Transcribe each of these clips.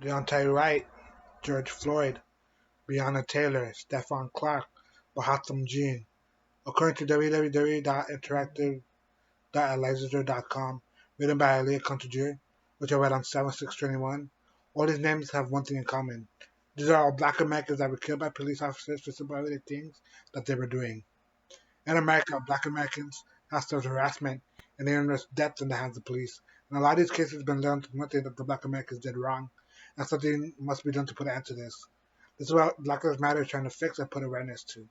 Deontay Wright, George Floyd, Breonna Taylor, Stephon Clark, Bahatham Jean. According to www.interactive.elizador.com, written by Aaliyah Contagir, which I read on 7/6/21, all these names have one thing in common. These are all black Americans that were killed by police officers for simple everyday things that they were doing. In America, black Americans have suffered harassment and even risked death in the hands of police. And a lot of these cases have been learned from one thing that the black Americans did wrong, and something must be done to put an end to this. This is what Black Lives Matter is trying to fix and put awareness to.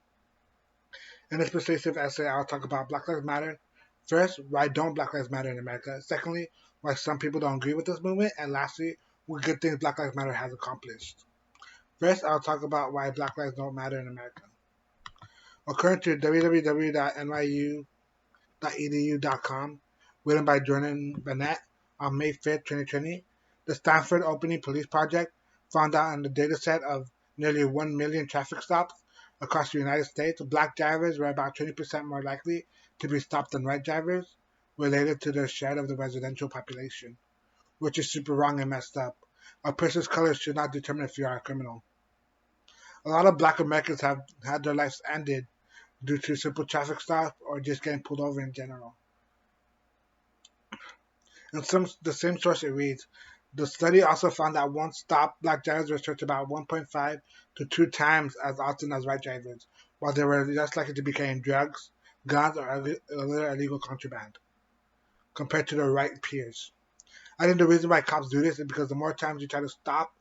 In this persuasive essay, I'll talk about Black Lives Matter. First, why don't Black Lives Matter in America? Secondly, why some people don't agree with this movement. And lastly, what good things Black Lives Matter has accomplished. First, I'll talk about why Black Lives don't matter in America. According to www.nyu.edu.com, written by Jordan Bennett on May 5, 2020, the Stanford Opening Police Project found out in the dataset of nearly 1 million traffic stops across the United States, black drivers were about 20% more likely to be stopped than white drivers, related to their share of the residential population, which is super wrong and messed up. A person's color should not determine if you are a criminal. A lot of black Americans have had their lives ended due to simple traffic stops or just getting pulled over in general. In the same source it reads, the study also found that once stopped, black drivers were searched about 1.5 to 2 times as often as white drivers, while they were less likely to be carrying drugs, guns, or other illegal contraband, compared to their white peers. I think the reason why cops do this is because the more times you try to stop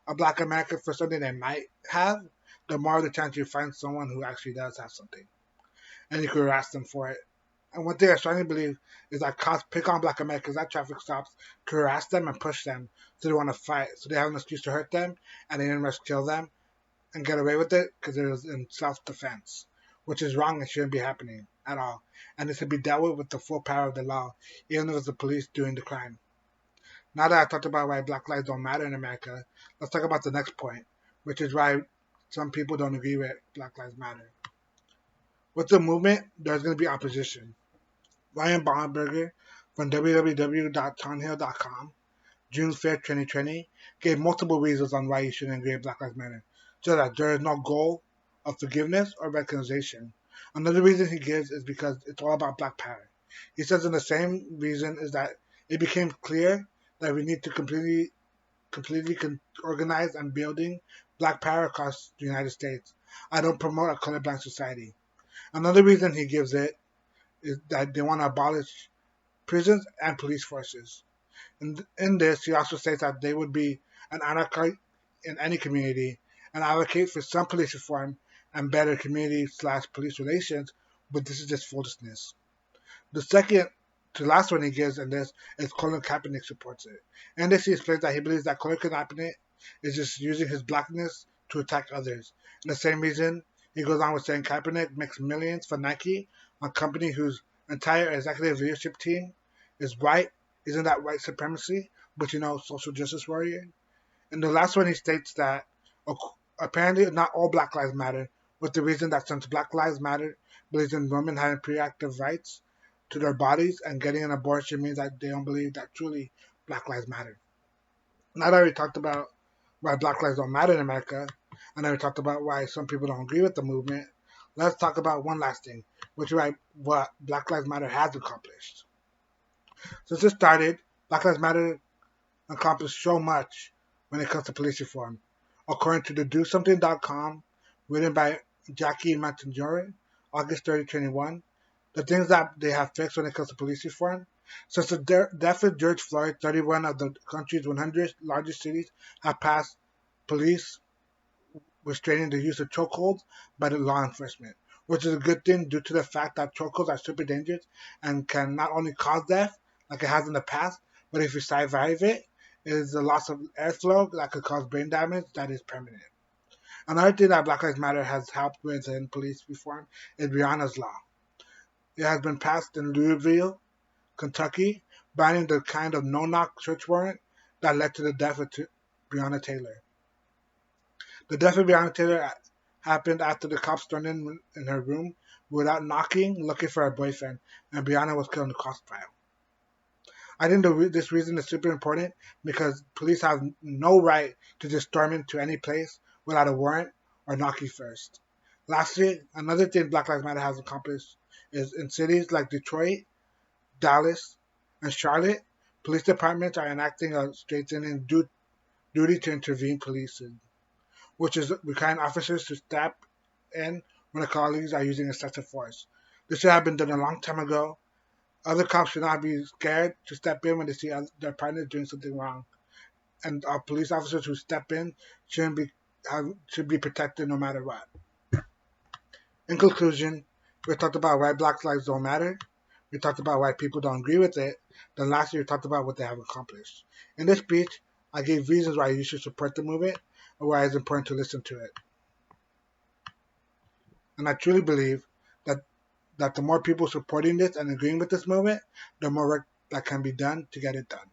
a black American for something they might have, the more the chance you find someone who actually does have something, and you can harass them for it. And one thing I strongly believe is that cops pick on black Americans at traffic stops to harass them and push them, so they want to fight, so they have an excuse to hurt them, and they didn't rush kill them and get away with it because it was in self-defense, which is wrong and shouldn't be happening at all. And it should be dealt with the full power of the law, even if it's the police doing the crime. Now that I talked about why black lives don't matter in America, let's talk about the next point, which is why some people don't agree with Black Lives Matter. With the movement, there's going to be opposition. Ryan Baumberger from www.townhill.com, June 5, 2020, gave multiple reasons on why you shouldn't agree with Black Lives Matter, so that there is no goal of forgiveness or reconciliation. Another reason he gives is because it's all about black power. He says in the same reason is that it became clear that we need to completely organize and building black power across the United States. I don't promote a colorblind society. Another reason he gives it is that they want to abolish prisons and police forces. In this, he also states that they would be an anarchy in any community and advocate for some police reform and better community/police relations, but this is just foolishness. The second to last one he gives in this is Colin Kaepernick supports it. In this, he explains that he believes that Colin Kaepernick is just using his blackness to attack others. And the same reason, he goes on with saying Kaepernick makes millions for Nike, a company whose entire executive leadership team is white. Isn't that white supremacy? But social justice warrior. And the last one he states that apparently not all Black Lives Matter, with the reason that since Black Lives Matter believes in women having pre-active rights to their bodies and getting an abortion means that they don't believe that truly Black Lives Matter. Now that we talked about why Black Lives don't matter in America, and then we talked about why some people don't agree with the movement, let's talk about one last thing, which is what Black Lives Matter has accomplished. Since it started, Black Lives Matter accomplished so much when it comes to police reform. According to the DoSomething.com, written by Jackie Montanjori, August 30, 2021, the things that they have fixed when it comes to police reform. Since the death of George Floyd, 31 of the country's 100 largest cities have passed police restraining the use of chokeholds by the law enforcement, which is a good thing due to the fact that chokeholds are super dangerous and can not only cause death, like it has in the past, but if you survive it, it is a loss of airflow that could cause brain damage that is permanent. Another thing that Black Lives Matter has helped with in police reform is Breonna's Law. It has been passed in Louisville, Kentucky, banning the kind of no-knock search warrant that led to the death of Breonna Taylor. The death of Breonna Taylor happened after the cops stormed in her room without knocking, looking for her boyfriend, and Breonna was killed in the crossfire. I think this reason is super important because police have no right to just storm into any place without a warrant or knock you first. Lastly, another thing Black Lives Matter has accomplished is in cities like Detroit, Dallas, and Charlotte, police departments are enacting a strengthening duty to intervene policing, which is requiring officers to step in when the colleagues are using excessive force. This should have been done a long time ago. Other cops should not be scared to step in when they see their partner doing something wrong, and our police officers who step in should be protected no matter what. In conclusion, we talked about why Black lives don't matter. We talked about why people don't agree with it. Then lastly, we talked about what they have accomplished. In this speech, I gave reasons why you should support the movement and why it's important to listen to it. And I truly believe that the more people supporting this and agreeing with this movement, the more work that can be done to get it done.